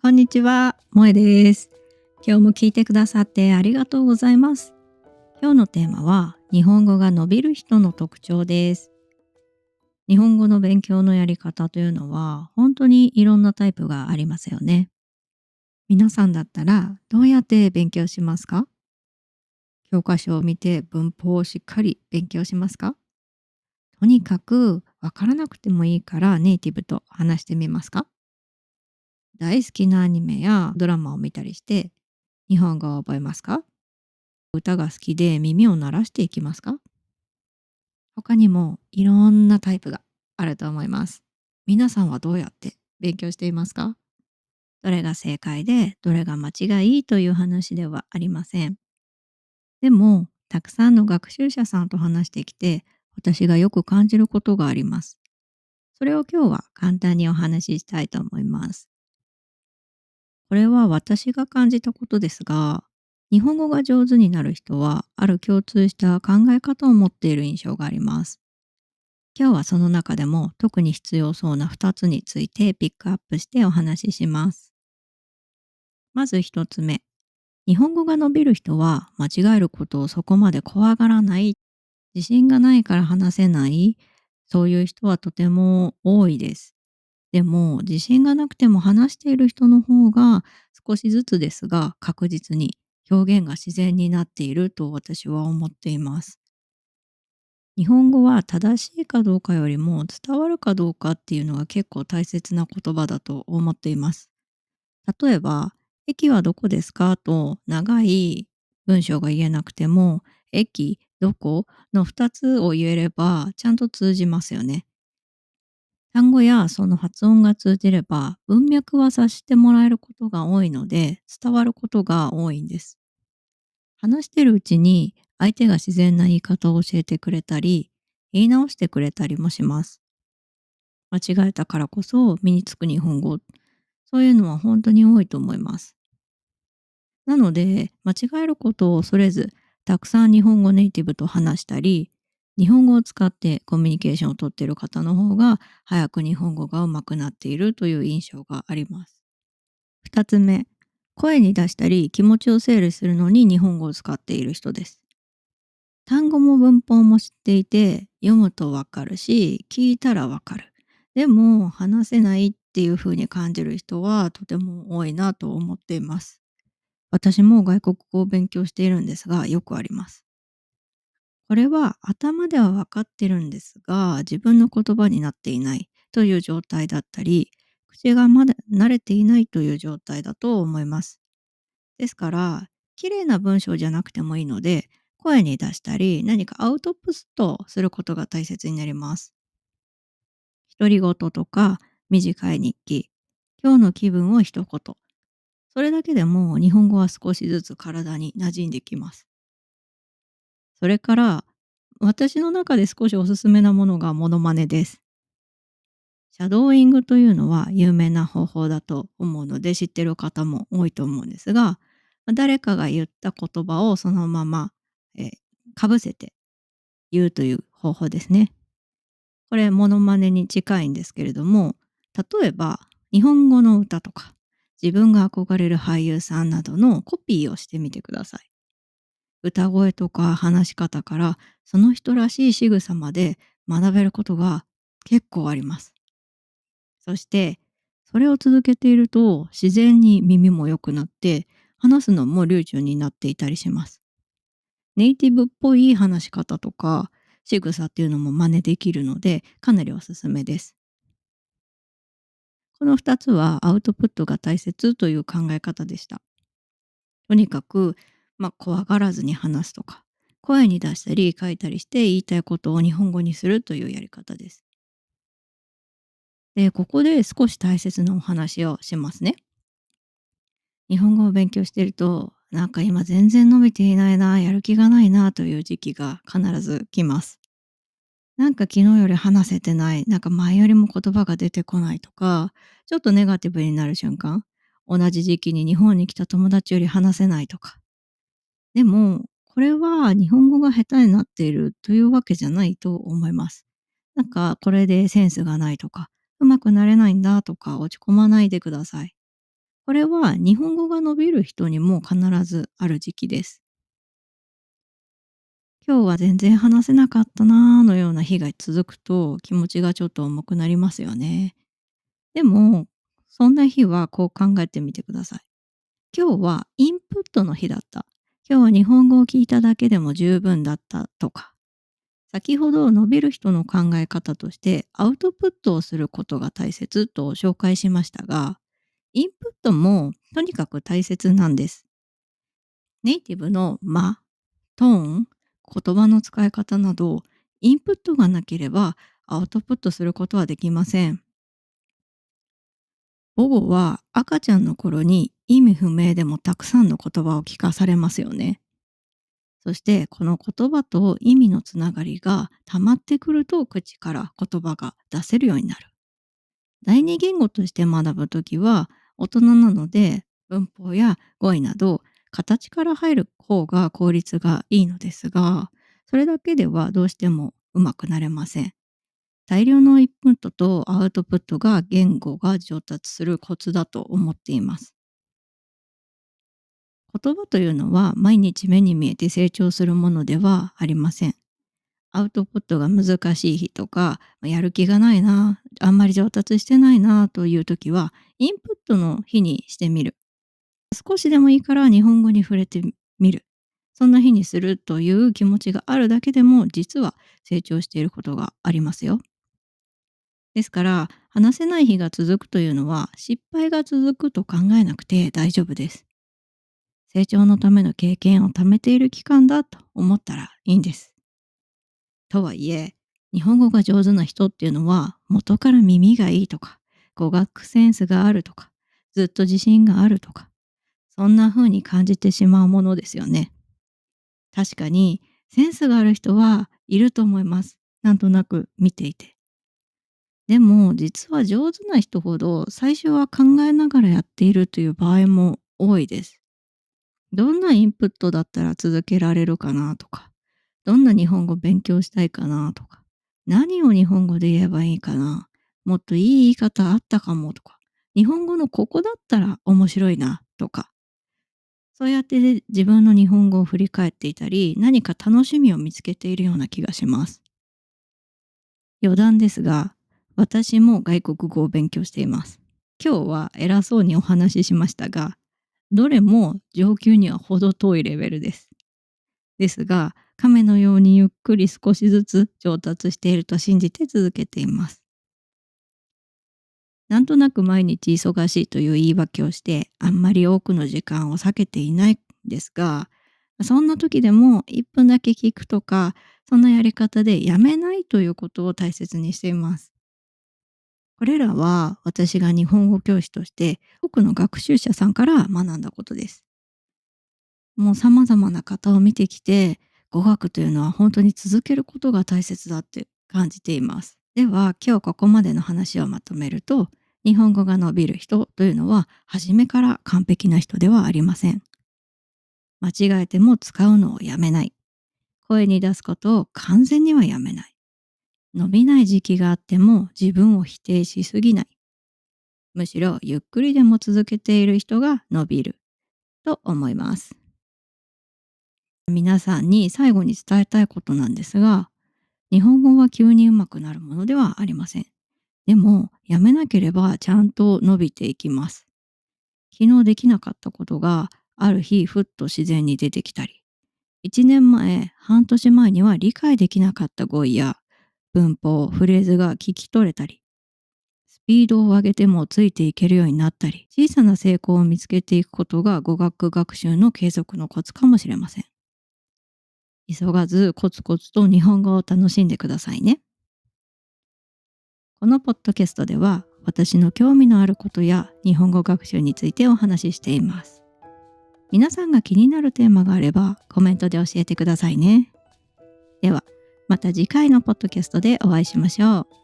こんにちは、萌です。今日も聞いてくださってありがとうございます。今日のテーマは日本語が伸びる人の特徴です。日本語の勉強のやり方というのは本当にいろんなタイプがありますよね。皆さんだったらどうやって勉強しますか？教科書を見て文法をしっかり勉強しますか？とにかくわからなくてもいいからネイティブと話してみますか？大好きなアニメやドラマを見たりして日本語を覚えますか？歌が好きで耳を鳴らしていきますか？他にもいろんなタイプがあると思います。皆さんはどうやって勉強していますか？どれが正解でどれが間違いという話ではありません。でも、たくさんの学習者さんと話してきて、私がよく感じることがあります。それを今日は簡単にお話ししたいと思います。これは私が感じたことですが、日本語が上手になる人は、ある共通した考え方を持っている印象があります。今日はその中でも特に必要そうな2つについてピックアップしてお話しします。まず1つ目。日本語が伸びる人は間違えることをそこまで怖がらない、自信がないから話せない、そういう人はとても多いです。でも自信がなくても話している人の方が少しずつですが確実に表現が自然になっていると私は思っています。日本語は正しいかどうかよりも伝わるかどうかっていうのが結構大切な言葉だと思っています。例えば、駅はどこですかと長い文章が言えなくても、駅、どこの2つを言えればちゃんと通じますよね。単語やその発音が通じれば文脈は察してもらえることが多いので伝わることが多いんです。話してるうちに相手が自然な言い方を教えてくれたり言い直してくれたりもします。間違えたからこそ身につく日本語、そういうのは本当に多いと思います。なので間違えることを恐れずたくさん日本語ネイティブと話したり日本語を使ってコミュニケーションをとっている方の方が早く日本語が上手くなっているという印象があります。2つ目、声に出したり気持ちを整理するのに日本語を使っている人です。単語も文法も知っていて読むとわかるし聞いたらわかる。でも話せないっていう風に感じる人はとても多いなと思っています。私も外国語を勉強しているんですがよくあります。これは頭では分かってるんですが自分の言葉になっていないという状態だったり口がまだ慣れていないという状態だと思います。ですから、綺麗な文章じゃなくてもいいので、声に出したり、何かアウトプットすることが大切になります。独り言とか、短い日記、今日の気分を一言。それだけでも日本語は少しずつ体に馴染んできます。それから、私の中で少しおすすめなものがモノマネです。シャドーイングというのは有名な方法だと思うので知ってる方も多いと思うんですが、誰かが言った言葉をそのまま、かぶせて言うという方法ですね。これモノマネに近いんですけれども、例えば日本語の歌とか、自分が憧れる俳優さんなどのコピーをしてみてください。歌声とか話し方からその人らしい仕草まで学べることが結構あります。そして、それを続けていると自然に耳も良くなって、話すのも流暢になっていたりします。ネイティブっぽい話し方とか仕草っていうのも真似できるので、かなりおすすめです。この2つはアウトプットが大切という考え方でした。とにかく、怖がらずに話すとか、声に出したり書いたりして言いたいことを日本語にするというやり方です。で、ここで少し大切なお話をしますね。日本語を勉強していると、なんか今全然伸びていないな、やる気がないなという時期が必ず来ます。なんか昨日より話せてない、なんか前よりも言葉が出てこないとか、ちょっとネガティブになる瞬間、同じ時期に日本に来た友達より話せないとか。でも、これは日本語が下手になっているというわけじゃないと思います。なんかこれでセンスがないとか、うまくなれないんだとか落ち込まないでください。これは日本語が伸びる人にも必ずある時期です。今日は全然話せなかったなーのような日が続くと気持ちがちょっと重くなりますよね。でも、そんな日はこう考えてみてください。今日はインプットの日だった。今日は日本語を聞いただけでも十分だったとか、先ほど伸びる人の考え方としてアウトプットをすることが大切と紹介しましたが、インプットもとにかく大切なんです。ネイティブの間、トーン、言葉の使い方など、インプットがなければアウトプットすることはできません。母語は赤ちゃんの頃に意味不明でもたくさんの言葉を聞かされますよね。そしてこの言葉と意味のつながりが溜まってくると口から言葉が出せるようになる。第二言語として学ぶときは大人なので文法や語彙など形から入る方が効率がいいのですが、それだけではどうしてもうまくなれません。大量のインプットとアウトプットが言語が上達するコツだと思っています。言葉というのは毎日目に見えて成長するものではありません。アウトプットが難しい日とか、やる気がないな、あんまり上達してないなという時は、インプットの日にしてみる。少しでもいいから日本語に触れてみる。そんな日にするという気持ちがあるだけでも、実は成長していることがありますよ。ですから、話せない日が続くというのは、失敗が続くと考えなくて大丈夫です。成長のための経験を貯めている期間だと思ったらいいんです。とはいえ、日本語が上手な人っていうのは、元から耳がいいとか、語学センスがあるとか、ずっと自信があるとか、そんな風に感じてしまうものですよね。確かに、センスがある人はいると思います。なんとなく見ていて。でも、実は上手な人ほど、最初は考えながらやっているという場合も多いです。どんなインプットだったら続けられるかなとか、どんな日本語勉強したいかなとか、何を日本語で言えばいいかな、もっといい言い方あったかもとか、日本語のここだったら面白いなとか、そうやって自分の日本語を振り返っていたり、何か楽しみを見つけているような気がします。余談ですが、私も外国語を勉強しています。今日は偉そうにお話ししましたが、どれも上級には程遠いレベルです。ですが、亀のようにゆっくり少しずつ上達していると信じて続けています。なんとなく毎日忙しいという言い訳をして、あんまり多くの時間を避けていないんですが、そんな時でも1分だけ聞くとか、そんなやり方でやめないということを大切にしています。これらは私が日本語教師として多くの学習者さんから学んだことです。もう様々な方を見てきて、語学というのは本当に続けることが大切だって感じています。では、今日ここまでの話をまとめると、日本語が伸びる人というのは、初めから完璧な人ではありません。間違えても使うのをやめない。声に出すことを完全にはやめない。伸びない時期があっても自分を否定しすぎない。むしろゆっくりでも続けている人が伸びると思います。皆さんに最後に伝えたいことなんですが、日本語は急に上手くなるものではありません。でも、やめなければちゃんと伸びていきます。昨日できなかったことが、ある日ふっと自然に出てきたり、1年前、半年前には理解できなかった語彙や文法、フレーズが聞き取れたり、スピードを上げてもついていけるようになったり、小さな成功を見つけていくことが語学学習の継続のコツかもしれません。急がずコツコツと日本語を楽しんでくださいね。このポッドキャストでは私の興味のあることや日本語学習についてお話ししています。皆さんが気になるテーマがあればコメントで教えてくださいね。ではまた次回のポッドキャストでお会いしましょう。